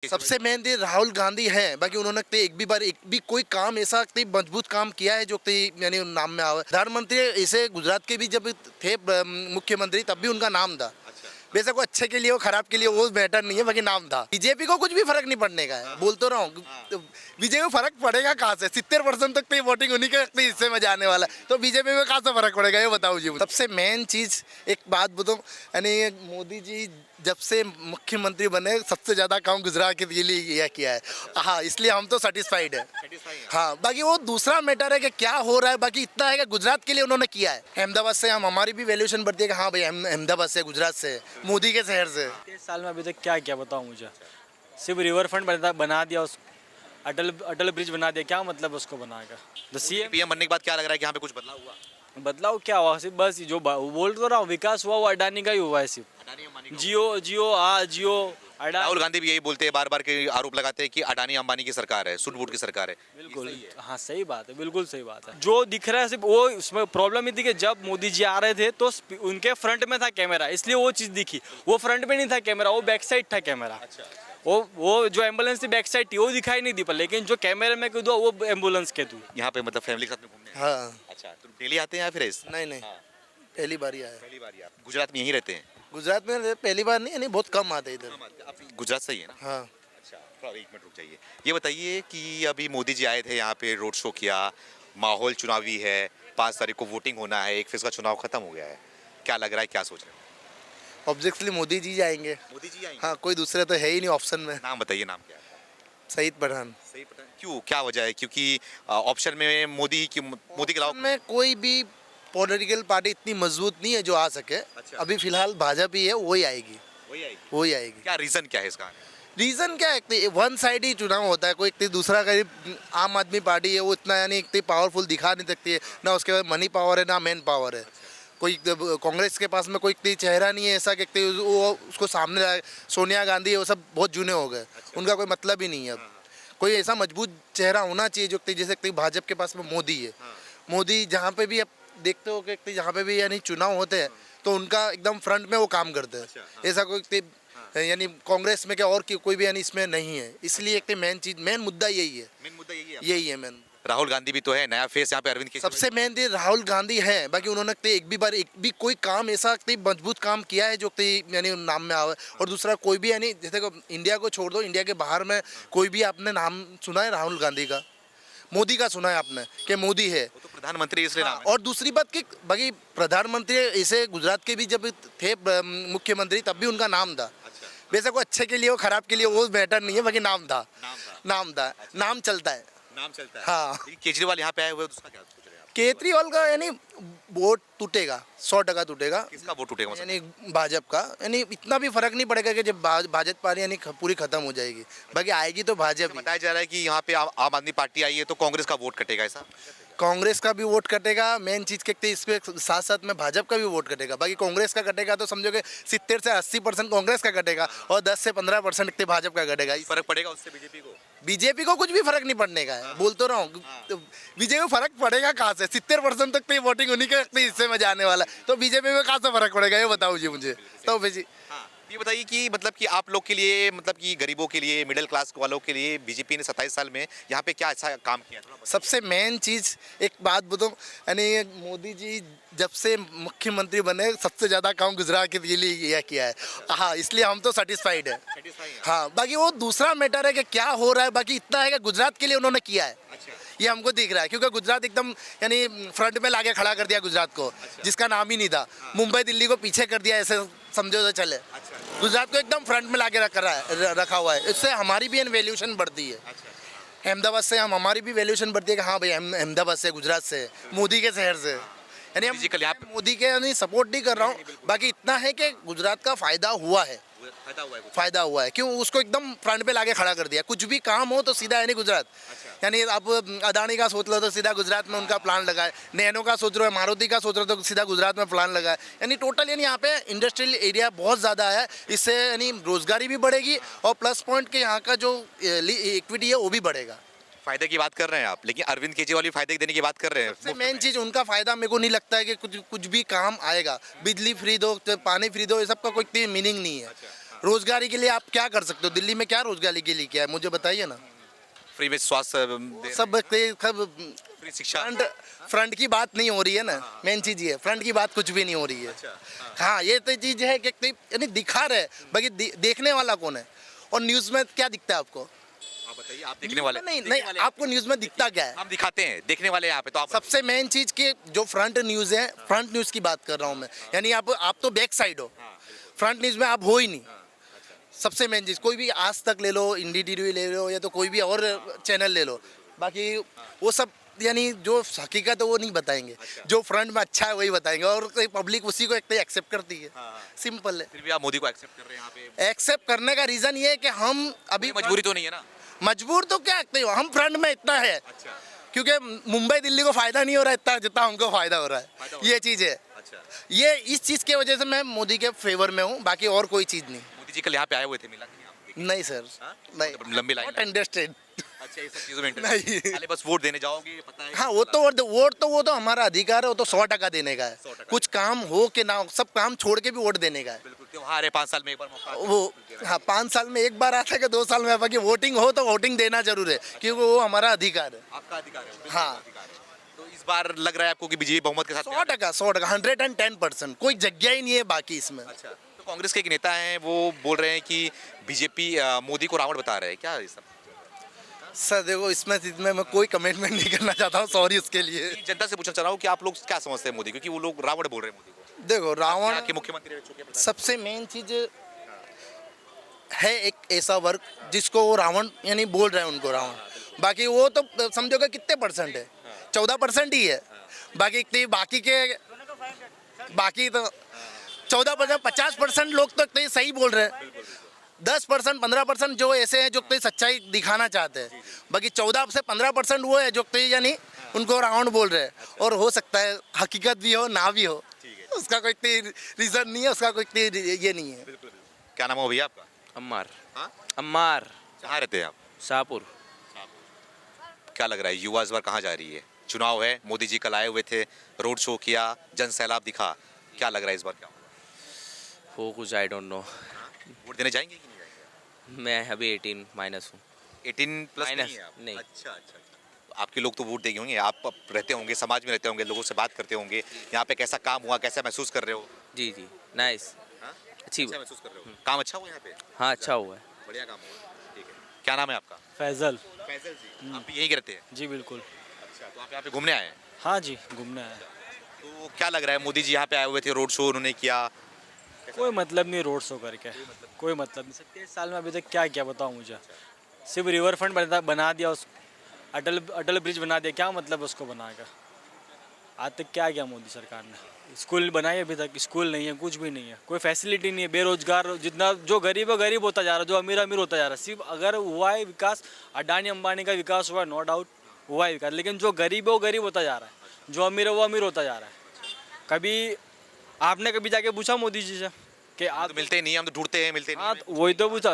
सबसे मेन थी राहुल गांधी है, बाकी उन्होंने एक भी कोई काम ऐसा मजबूत काम किया है जो यानी नाम में आवे। प्रधानमंत्री ऐसे गुजरात के भी जब थे मुख्यमंत्री तब भी उनका नाम था। वैसे कोई अच्छे के लिए हो खराब के लिए वो मैटर नहीं है, बाकी नाम था। बीजेपी को कुछ भी फर्क नहीं पड़ने का है, बोल तो रहा हूँ। बीजेपी को फर्क पड़ेगा कहाँ से? 70% तक तो वोटिंग उन्हीं के हिस्से में जाने वाला है, तो बीजेपी में कहाँ से फर्क पड़ेगा ये बताओ जी। सबसे मेन चीज एक बात बताऊँ, यानी मोदी जी जब से मुख्यमंत्री बने सबसे ज्यादा काम गुजरात के लिए किया है। हाँ, इसलिए हम तो सेटिस्फाइड है। हाँ, बाकी वो दूसरा मैटर है कि क्या हो रहा है, बाकी इतना है कि गुजरात के लिए उन्होंने किया है। अहमदाबाद से हम हमारी भी वैल्यूएशन बढ़ती है कि हाँ भाई अहमदाबाद से, गुजरात से, मोदी के शहर से। 30 साल में अभी तक क्या क्या बताओ मुझे? सिर्फ रिवर फ्रंट बना दिया, उस अटल ब्रिज बना दिया, क्या मतलब उसको बनाएगा? द सीएम पीएम बनने के बाद क्या लग रहा है कि यहाँ पे कुछ बदलाव हुआ? बदलाव क्या हुआ? सिर्फ बस जो बोल तो रहा हूँ, विकास हुआ वो अडानी का ही हुआ है सिर्फ। जियो राहुल गांधी भी यही बोलते हैं, बार बार के आरोप लगाते हैं कि अडानी अंबानी की सरकार है, सुट-बूट की सरकार है। बिल्कुल, हाँ सही बात है, बिल्कुल सही बात है। जो दिख रहा है सिर्फ वो, उसमें प्रॉब्लम ये थी कि जब मोदी जी आ रहे थे तो उनके फ्रंट में था कैमरा, इसलिए वो चीज़ दिखी। वो फ्रंट में नहीं था कैमरा, वो बैक साइड था कैमरा। वो जो एम्बुलेंस थी बैक साइड थी, वो दिखाई नहीं दी, पर लेकिन जो कैमरे में कूदा वो एम्बुलेंस के थी। यहाँ पे मतलब फैमिली के साथ में घूमने? हाँ। अच्छा, तो डेली आते हैं या फिर ऐसे? नहीं, पहली बार ही आया। पहली बार ही आप गुजरात में यहीं रहते हैं? गुजरात में पहली बार नहीं, यानी बहुत कम आते इधर। आप गुजरात से ही है ना? हाँ। अच्छा, थोड़ा 1 मिनट रुक जाइए। ये बताइए कि अभी मोदी जी आए थे यहाँ पे, रोड शो किया, माहौल चुनावी है, 5 तारीख को वोटिंग होना है, 1 फेज का चुनाव खत्म हो गया है, क्या लग रहा है, क्या सोच रहे हैं? ऑब्जेक्टली मोदी जी जाएंगे। मोदी जी आएंगे? हाँ, कोई दूसरे तो है ही नहीं ऑप्शन में। नाम बताइए, नाम क्या है? सईद पठान। सही पता है क्यों, क्या वजह है? क्योंकि ऑप्शन में मोदी के अलावा में कोई भी पॉलिटिकल पार्टी इतनी मजबूत नहीं है जो आ सके। अच्छा। अभी फिलहाल भाजपा ही है, वही आएगी। वही आएगी। क्या रीजन क्या है इसका? रीजन क्या है? वन साइड ही चुनाव होता है, कोई इतनी दूसरा कहीं आम आदमी पार्टी है वो इतना यानी इतनी पावरफुल दिखा नहीं सकती है, ना उसके पास मनी पावर है ना मैन पावर है। कोई कांग्रेस के पास में कोई इतनी चेहरा नहीं है ऐसा कि वो उसको सामने लाए। सोनिया गांधी है, वो सब बहुत जूने हो गए। उनका कोई मतलब ही नहीं है अब। कोई ऐसा मजबूत चेहरा होना चाहिए जो जैसे भाजपा के पास में मोदी है। मोदी जहाँ पे भी आप देखते हो कि जहाँ पे भी यानी चुनाव होते हैं तो उनका एकदम फ्रंट में वो काम करते हैं। ऐसा कोई यानी कांग्रेस में क्या और कोई भी यानी इसमें नहीं है, इसलिए एक मेन मुद्दा यही है। यही है मेन। राहुल गांधी भी तो है, नया फेस यहाँ पे अरविंद केजरीवाल। सबसे मेन थी राहुल गांधी है, बाकी उन्होंने एक भी कोई काम ऐसा मजबूत काम किया है जो यानी नाम में आवे। और दूसरा कोई भी यानी जैसे इंडिया को छोड़ दो, इंडिया के बाहर में कोई भी आपने नाम सुना है राहुल गांधी का? मोदी का सुना है आपने कि मोदी है? वो तो प्रधानमंत्री इसलिए नाम है। और दूसरी बात कि बाकी प्रधानमंत्री ऐसे गुजरात के भी जब थे मुख्यमंत्री तब भी उनका नाम था। वैसे कोई अच्छे के लिए हो खराब के लिए वो मैटर नहीं है, बाकी नाम था। नाम चलता है। हाँ। केजरीवाल यहाँ पे आए हुए हैं, उसका क्या सोच रहे हैं आप? केजरीवाल का यानी वोट टूटेगा, 100% टूटेगा। किसका वोट टूटेगा? यानी भाजपा का, यानी इतना भी फर्क नहीं पड़ेगा कि जब भाजपा यानी पूरी खत्म हो जाएगी, बाकी आएगी तो भाजपा। बताया जा रहा है कि यहाँ पे आम आदमी पार्टी आई है तो कांग्रेस का वोट कटेगा, ऐसा? कांग्रेस का भी वोट कटेगा, मेन चीज़ के इसके साथ साथ में भाजपा का भी वोट कटेगा। बाकी कांग्रेस का कटेगा तो समझो कि 70 से 80% कांग्रेस का कटेगा और 10 से 15% भाजपा का कटेगा। फर्क पड़ेगा उससे बीजेपी को कुछ भी फर्क नहीं पड़ने का है, बोल तो रहा हूँ। बीजेपी को फर्क पड़ेगा कहाँ से? 70% तक तो वोटिंग उन्हीं के हिस्से में जाने वाला है, तो बीजेपी में कहाँ से फर्क पड़ेगा ये बताओ जी मुझे। तो जी ये बताइए कि मतलब कि आप लोग के लिए, मतलब कि गरीबों के लिए, मिडिल क्लास वालों के लिए बीजेपी ने 27 साल में यहाँ पे क्या अच्छा काम किया? सबसे मेन चीज़ एक बात बताऊँ, यानी मोदी जी जब से मुख्यमंत्री बने सबसे ज़्यादा काम गुजरात के लिए किया है। हाँ, इसलिए हम तो सेटिस्फाइड है। हाँ, बाकी वो दूसरा मैटर है कि क्या हो रहा है, बाकी इतना है कि गुजरात के लिए उन्होंने किया है। ये हमको दिख रहा है क्योंकि गुजरात एकदम यानी फ्रंट में लाके खड़ा कर दिया गुजरात को, जिसका नाम ही नहीं था। मुंबई दिल्ली को पीछे कर दिया, ऐसे समझो तो चले। गुजरात को एकदम फ्रंट में लाके रखा हुआ है, इससे हमारी भी वैल्यूएशन बढ़ती है। अहमदाबाद से हमारी भी वैल्यूएशन बढ़ती है कि हाँ भाई अहमदाबाद से, गुजरात से, मोदी के शहर से। यानी हम मोदी के यानी सपोर्ट नहीं कर रहा हूँ, बाकी इतना है कि गुजरात का फायदा हुआ है। क्यों? उसको एकदम फ्रंट पे लाके खड़ा कर दिया। कुछ भी काम हो तो सीधा यानी गुजरात। यानी आप अदानी का सोच लो तो सीधा गुजरात में उनका प्लान लगाए, नैनो का सोच रहे हो, मारुति का सोच रहे हो तो सीधा गुजरात में प्लान लगाए। यानी टोटल यानी यहाँ पे इंडस्ट्रियल एरिया बहुत ज़्यादा है, इससे यानी रोजगारी भी बढ़ेगी और प्लस पॉइंट के यहाँ का जो इक्विटी है वो भी बढ़ेगा। फायदे की बात कर रहे हैं आप, लेकिन अरविंद केजरीवाल फायदे देने की बात कर रहे हैं। सबसे मेन चीज़ उनका फायदा मेरे को नहीं लगता है कि कुछ भी काम आएगा। बिजली फ्री दो, पानी फ्री दो, ये सब का कोई मीनिंग नहीं है। रोजगारी के लिए आप क्या कर सकते हो? दिल्ली में क्या रोजगारी के लिए क्या है, मुझे बताइए ना। फ्री में स्वास्थ्य दे सब सब फ्री शिक्षा। फ्रंट की बात नहीं हो रही है ना, मेन चीज ये है, फ्रंट की बात कुछ भी नहीं हो रही है। हाँ, ये तो चीज है कि यानी दिखा रहे, बाकी देखने वाला कौन है? और न्यूज में क्या दिखता है आपको? आप बताइए, आप देखने वाले नहीं देखने नहीं, वाले आपको न्यूज में दिखता क्या है? हम दिखाते हैं, देखने वाले यहाँ पे, तो आप सबसे मेन चीज की जो फ्रंट न्यूज है, फ्रंट न्यूज की बात कर रहा हूँ मैं, यानी आप तो बैक साइड हो, फ्रंट न्यूज में आप हो ही नहीं। सबसे मेन चीज, कोई भी आज तक ले लो, इंडी टीवी ले लो, या तो कोई भी और चैनल ले लो, बाकी वो सब यानी जो हकीकत है वो नहीं बताएंगे, जो फ्रंट में अच्छा है वही बताएंगे, और पब्लिक उसी को एक एक्सेप्ट करती है। सिंपल है। फिर भी आप मोदी को एक्सेप्ट कर रहे हैं यहाँ पे? एक्सेप्ट करने का रीजन ये है कि हम अभी मजबूरी तो नहीं है ना? मजबूर तो क्या कहते हो, हम फ्रंट में इतना है, क्योंकि मुंबई दिल्ली को फायदा नहीं हो रहा है इतना जितना हमको फायदा हो रहा है, ये चीज है। ये इस चीज की वजह से मैं मोदी के फेवर में हूँ, बाकी और कोई चीज नहीं। मोदी जी कल यहाँ पे आए हुए थे, मिला कि नहीं आपको? नहीं सर, नहीं, लंबी लाइन नॉट अंडरस्टैंड। अच्छा, ये सब चीजों में नहीं। इंटरेस्ट खाली बस वोट देने जाओगे, ये पता है? हाँ, वो तो हमारा अधिकार है, वो तो 100% देने का है। कुछ काम हो कि ना हो, सब काम छोड़ के भी वोट देने का है। बिल्कुल, त्योहार है, 5 साल में एक बार मौका आता है। वो हाँ, 5 साल में एक बार आता है कि 2 साल में, बाकी वोटिंग हो तो वोटिंग देना जरूर है, क्योंकि वो हमारा अधिकार है। आपका अधिकार है, बिल्कुल हाँ। अधिकार है। तो इस बार लग रहा है आपको कि बीजेपी बहुमत के साथ? 100%, 110%, कोई जगह ही नहीं है बाकी इसमें। अच्छा, तो कांग्रेस के एक नेता हैं, वो बोल रहे हैं कि बीजेपी मोदी को रावण बता रहे हैं, क्या है ये सब? सर देखो, इसमें मैं कोई कमेंटमेंट नहीं करना चाहता हूँ, सॉरी उसके लिए। जनता से पूछना चाह रहा हूँ कि आप लोग क्या समझते हैं मोदी, क्योंकि वो लोग रावण बोल रहे हैं मोदी को। देखो, रावण यहाँ के मुख्यमंत्री रह चुके हैं, सबसे मेन चीज है, एक ऐसा वर्ग जिसको वो रावण यानी बोल रहे हैं उनको रावण, बाकी वो तो समझोगे कितने परसेंट है, 14% ही है, बाकी तो 14%, 50% लोग तो इतने सही बोल रहे हैं, 10% 15% जो ऐसे हैं जो कोई सच्चाई दिखाना चाहते हैं, बाकी 14 से 15% वो है जो कोई यानी उनको रावण बोल रहे हैं, और हो सकता है हकीकत भी हो ना भी हो, उसका कोई रीजन नहीं है, उसका कोई ये नहीं है। क्या नाम हो भैया आपका? अम्मार। हाँ? अम्मार। कहाँ रहते हैं आप? शाहपुर। क्या लग रहा है, युवा इस बार कहाँ जा रही है? चुनाव है, मोदी जी कल आए हुए थे, रोड शो किया, जन सैलाब दिखा, क्या लग रहा है इस बार क्या होगा? हो कुछ आई डोंट नो। वोट देने जाएंगे कि नहीं जाएंगे? मैं अभी 18 माइनस हूँ। 18 प्लस Minus, नहीं है आप? नहीं। अच्छा अच्छा। आपके लोग तो वोट देंगे होंगे, आप अब रहते होंगे, समाज में रहते होंगे, लोगों से बात करते होंगे, यहाँ पे कैसा काम हुआ, कैसा महसूस कर रहे हो? जी जी, नाइस। हाँ? अच्छी अच्छा महसूस कर रहे हो? काम अच्छा हुआ यहाँ पे? हाँ, अच्छा हुआ है। बढ़िया काम हुआ, ठीक है। क्या नाम है आपका? फैजल। फैसल जी। आप भी यहीं के रहते हैं? जी बिल्कुल। अच्छा, तो आप यहाँ पे घूमने आए हैं? हाँ जी, घूमने आया। तो क्या लग रहा है, मोदी जी यहाँ पे आए हुए थे, रोड शो उन्होंने किया, कोई मतलब नहीं रोड शो करके, कोई मतलब नहीं। 27 साल में अभी तक क्या क्या बताओ मुझे, सिर्फ रिवर फ्रंट बना दिया, उस अटल ब्रिज बना दिया, क्या मतलब उसको बना कर? आज तक क्या किया मोदी सरकार ने? स्कूल बनाए, अभी तक स्कूल नहीं है, कुछ भी नहीं है, कोई फैसिलिटी नहीं है। बेरोजगार जितना जो गरीब है गरीब होता जा रहा है, जो अमीर अमीर होता जा रहा है। सिर्फ अगर हुआ है विकास, अडानी अंबानी का विकास हुआ है, नो डाउट हुआ है विकास, लेकिन जो गरीब है वो गरीब होता जा रहा है, जो अमीर है वो अमीर होता जा रहा है। कभी आपने कभी जाके पूछा मोदी जी से कि आप तो मिलते ही नहीं, हम तो ढूंढते हैं, मिलते नहीं हाँ, हैं। तो वही तो पूछा,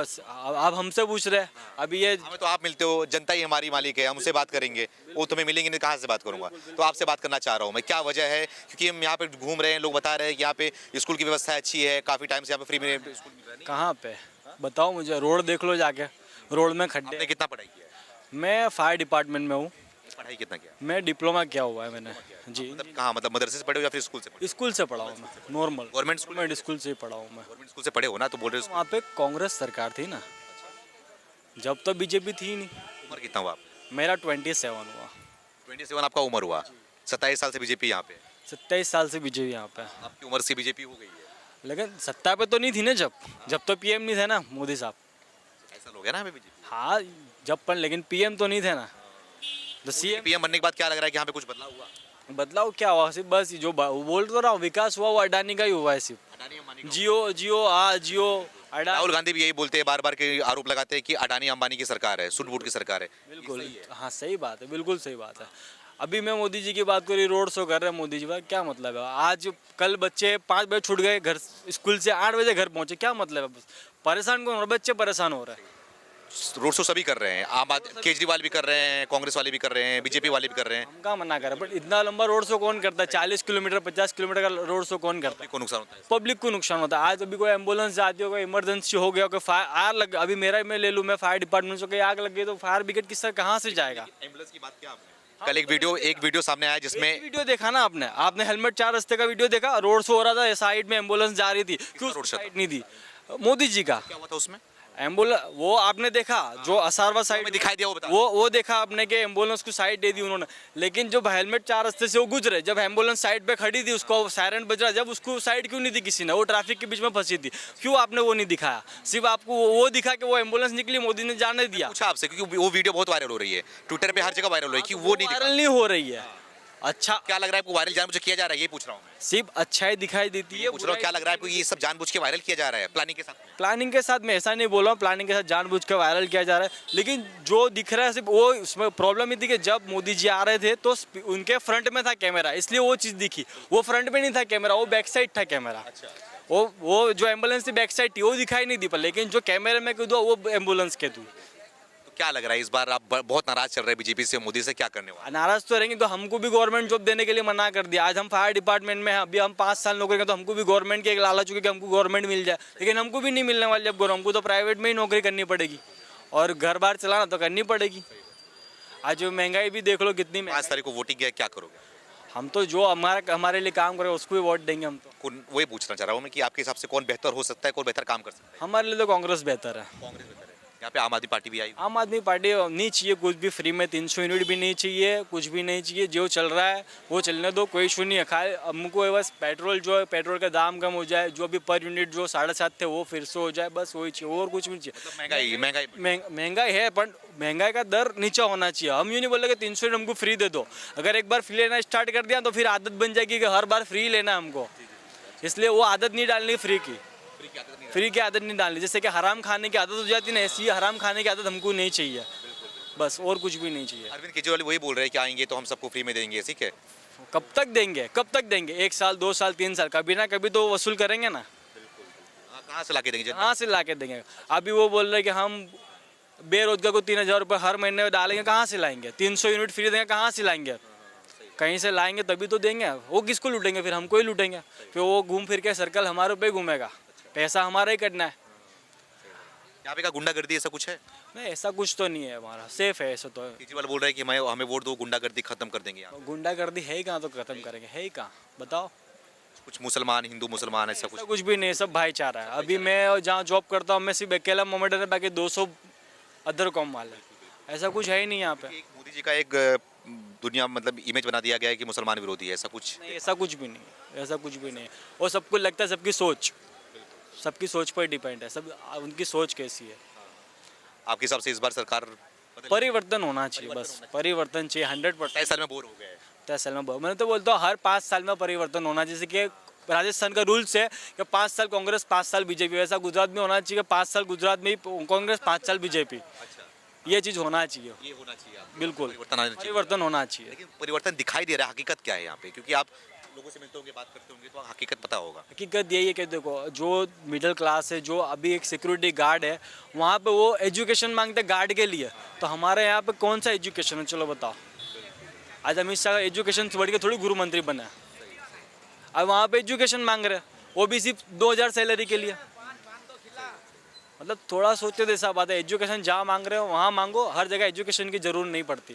आप हमसे पूछ रहे हैं अभी ये। हमें तो आप मिलते हो, जनता ही हमारी मालिक है, हम उससे बात करेंगे, वो तुम्हें मिलेंगे नहीं, कहाँ से बात करूंगा? तो आपसे बात करना चाह रहा हूँ मैं, क्या वजह है? क्योंकि हम यहाँ पे घूम रहे हैं, लोग बता रहे हैं कि यहाँ पे स्कूल की व्यवस्था अच्छी है, काफी टाइम से यहाँ पे फ्री में स्कूल मिल रहा है। कहाँ पे बताओ मुझे, रोड देख लो जाके, रोड में खड्डे। आपने कितना पढ़ाई किया है? मैं फायर डिपार्टमेंट में हूँ, पढ़ाई कितना किया? मैं डिप्लोमा किया हुआ है मैंने जी। मतलब कहाँ, मतलब मदरसे से पढ़े हो या फिर स्कूल से पढ़े? स्कूल से पढ़ा हूँ मैं, normal government school? Government school से ही पढ़ा हूँ मैं। गवर्नमेंट स्कूल से पढ़े हो ना, तो बोल रहे हो वहाँ पे कांग्रेस सरकार थी ना, जब तो बीजेपी थी ही नहीं। उम्र कितना हुआ आप? मेरा 27 हुआ। 27 आपका उम्र हुआ, 27 साल से बीजेपी यहाँ पे? 27 साल से बीजेपी यहाँ पे, आपकी उम्र से बीजेपी हो गई है? लेकिन सत्ता पे तो नहीं थी ना, जब तो पीएम नहीं थे ना मोदी साहब। ऐसा हो गया ना बीजेपी? हाँ, जब पर, लेकिन पीएम तो नहीं थे ना। तो सीएम पीएम बनने के बाद क्या लग रहा है कि यहाँ पे कुछ बदलाव हुआ? बदलाव क्या हुआ, सिर्फ बस जो बोल तो रहा हूँ, विकास हुआ वो अडानी का ही हुआ है सिर्फ। अडानी अंबानी का जियो अडानी। राहुल गांधी भी यही बोलते हैं, बार बार के आरोप लगाते हैं कि अडानी अंबानी की सरकार है, सुट बूट की सरकार है। बिल्कुल, हाँ सही बात है, बिल्कुल सही बात है। अभी मैं मोदी जी की बात करी, रोड शो कर रहे हैं मोदी जी का, क्या मतलब है? आज कल बच्चे 5 बजे छूट गए घर, स्कूल से 8 बजे घर पहुंचे, क्या मतलब है? परेशान कौन हो रहा है? बच्चे परेशान हो रहे हैं। रोड शो सभी कर रहे हैं, केजरीवाल भी कर रहे हैं, कांग्रेस वाले भी कर रहे हैं, बीजेपी वाले भी कर रहे हैं। हम कहाँ मना कर रहे हैं, बट इतना लंबा रोड शो कौन करता है? 40 किलोमीटर 50 किलोमीटर का रोड शो कौन करता है? को नुकसान होता है। पब्लिक को नुकसान होता है। आज अभी कोई एम्बुलेंस जाती हो, कोई इमरजेंसी हो गया, कोई फायर आग लग, अभी मेरा मैं ले लूँ, मैं फायर डिपार्टमेंट से, कोई आग लग गई तो फायर ब्रिगेड किससे कहाँ से जाएगा? एम्बुलेंस की बात किया आपने। कल एक वीडियो सामने आया जिसमें वीडियो देखा ना आपने हेलमेट 4 रास्ते का वीडियो देखा? रोड शो हो रहा था, साइड में एम्बुलेंस जा रही थी, क्यों रोड शो था? साइड नहीं दी? मोदी जी का क्या हुआ था उसमें? एम्बुलेंस, वो आपने देखा जो असारवा साइड में दिखाई दिया, वो बता। वो देखा आपने कि एम्बुलेंस को साइड दे दी उन्होंने, लेकिन जब हेलमेट 4 रास्ते से वो गुजरे, जब एम्बुलेंस साइड पे खड़ी थी, उसको सायरन बज रहा, जब उसको साइड क्यों नहीं दी किसी ने? वो ट्रैफिक के बीच में फंसी थी, क्यों आपने वो नहीं दिखाया? सिर्फ आपको वो दिखा कि वो एम्बुलेंस निकली, मोदी ने जाने दिया। पूछा आपसे क्योंकि वो वीडियो बहुत वायरल हो रही है, ट्विटर पे हर जगह वायरल हो रही है कि वो नहीं दिखा। वायरल नहीं हो रही है। अच्छा, क्या लग रहा है आपको वायरल जानबूझ के किया जा रहा है, ये पूछ रहा हूँ मैं। सिर्फ अच्छाई दिखाई देती है, पूछ रहा हूँ क्या लग रहा है आपको ये सब जानबूझ के वायरल किया जा रहा है प्लानिंग के साथ? प्लानिंग के साथ मैं ऐसा नहीं बोल रहा हूँ, प्लानिंग के साथ जानबूझ के वायरल किया जा रहा है, लेकिन जो दिख रहा है सिर्फ वो, उसमें प्रॉब्लम ये थी कि जब मोदी जी आ रहे थे तो उनके फ्रंट में था कैमरा, इसलिए वो चीज़ दिखी। वो फ्रंट में नहीं था कैमरा, वो बैक साइड था कैमरा। वो जो एम्बुलेंस थी बैक साइड थी, वो दिखाई नहीं दी, पर लेकिन जो कैमरे में कूदा वो एम्बुलेंस के थी। तो क्या लग रहा है इस बार आप बहुत नाराज चल रहे हैं बीजेपी से, मोदी से, क्या करने वाले? नाराज तो रहेंगे, तो हमको भी गवर्नमेंट जॉब देने के लिए मना कर दिया। आज हम फायर डिपार्टमेंट में हैं, अभी हम 5 साल नौकरी करें तो हमको भी गवर्नमेंट के एक लालच हो कि हमको गवर्नमेंट मिल जाए, लेकिन हमको भी नहीं मिलने वाली। अब हमको तो प्राइवेट में ही नौकरी करनी पड़ेगी और घर बार चलाना तो करनी पड़ेगी। आज महंगाई भी देख लो कितनी 5 तारीख को वोटिंग है, क्या करोगे? हम तो जो हमारे लिए काम करे उसको ही वोट देंगे हम तो। वही पूछना चाह रहा हूँ मैं कि आपके हिसाब से कौन बेहतर हो सकता है, कौन बेहतर काम कर सकता है? हमारे लिए तो कांग्रेस बेहतर है। कांग्रेस बेहतर है। यहाँ पे आम आदमी पार्टी भी आई। आम आदमी पार्टी नहीं चाहिए कुछ भी, फ्री में 300 यूनिट भी नहीं चाहिए, कुछ भी नहीं चाहिए। जो चल रहा है वो चलने दो, कोई इशू नहीं है। खाए हमको बस पेट्रोल जो है, पेट्रोल का दाम कम हो जाए, जो भी पर यूनिट जो 7.5 थे वो फिर से हो जाए, बस वही चाहिए, और कुछ भी नहीं चाहिए। महंगाई है, पर महंगाई का दर नीचा होना चाहिए। हम यूँ नहीं बोल रहे कि 300 यूनिट हमको फ्री दे दो। अगर एक बार फ्री लेना स्टार्ट कर दिया तो फिर आदत बन जाएगी कि हर बार फ्री लेना हमको, इसलिए वो आदत नहीं डालनी फ्री की। फ्री की आदत नहीं डालनी, जैसे कि हराम खाने की आदत हो जाती है ना, ऐसी हराम खाने की आदत हमको नहीं चाहिए, बस और कुछ भी नहीं चाहिए। अरविंद केजरीवाल वही बोल रहे हैं कि आएंगे तो हम सबको फ्री में देंगे, ठीक है? कब तक देंगे, कब तक देंगे? 1 साल 2 साल 3 साल, कभी ना कभी तो वसूल करेंगे ना। कहाँ से ला के देंगे? कहाँ से ला के देंगे? अभी वो बोल रहे हैं कि हम बेरोजगार को 3000 रुपये हर महीने डालेंगे, कहाँ से लाएंगे? 300 यूनिट फ्री देंगे, कहाँ से लाएंगे? कहीं से लाएंगे तभी तो देंगे। वो किसको लूटेंगे? फिर हमको ही लूटेंगे, फिर वो घूम फिर के सर्कल हमारे पे घूमेगा, पैसा हमारा ही कटना है। यहाँ पे का गुंडागर्दी ऐसा कुछ है? नहीं, ऐसा कुछ तो नहीं है, हमारा सेफ है ऐसा तो। केजरीवाल बोल रहे हैं कि हमें वोट दो, गुंडागर्दी खत्म कर देंगे। यहाँ गुंडागर्दी है ही कहाँ, तो खत्म करेंगे, है ही कहाँ बताओ? कुछ मुसलमान, हिंदू मुसलमान ऐसा कुछ? ऐसा कुछ भी नहीं, सब भाईचारा है। अभी मैं जहाँ जॉब करता हूँ, मैं सिर्फ अकेला मोमेडन है, बाकी 200 अदर कॉम वाले, ऐसा कुछ है ही नहीं यहाँ पे। मोदी जी का एक दुनिया मतलब इमेज बना दिया गया है कि मुसलमान विरोधी है, ऐसा कुछ? नहीं, ऐसा कुछ भी नहीं, ऐसा कुछ भी नहीं। और सबको लगता है, सबकी सोच पर डिपेंड है, सब उनकी सोच कैसी है। आपके हिसाब से इस बार सरकार परिवर्तन होना चाहिए, बस परिवर्तन चाहिए 100%। 23 साल में बोर हो गए? 23 साल में मैं तो बोलता हूँ हर 5 साल में परिवर्तन होना, जैसे कि राजस्थान का रूल्स है कि 5 साल कांग्रेस 5 साल बीजेपी, वैसा गुजरात में होना चाहिए 5 साल गुजरात में कांग्रेस 5 साल बीजेपी। ये चीज़ होना चाहिए, ये होना चाहिए, बिल्कुल परिवर्तन होना चाहिए। लेकिन परिवर्तन दिखाई दे रहा है, हकीकत क्या है यहाँ पे? क्योंकि आप लोगों से मिलते होंगे, बात करते होंगे, तो हकीकत पता होगा। हकीकत यही है कि देखो, जो मिडिल क्लास है, जो अभी एक सिक्योरिटी गार्ड है, वहाँ पे वो एजुकेशन मांगते हैं गार्ड के लिए, तो हमारे यहाँ पे कौन सा एजुकेशन है? चलो बताओ। आज अमित शाह एजुकेशन से बढ़ के थोड़ी गृह मंत्री बना है, अब वहाँ पे एजुकेशन मांग रहे हैं, वो भी सिर्फ 2000 सैलरी के लिए। मतलब थोड़ा सोचते थे, ऐसा बात है, एजुकेशन जहाँ मांग रहे हो वहाँ मांगो, हर जगह एजुकेशन की जरूरत नहीं पड़ती।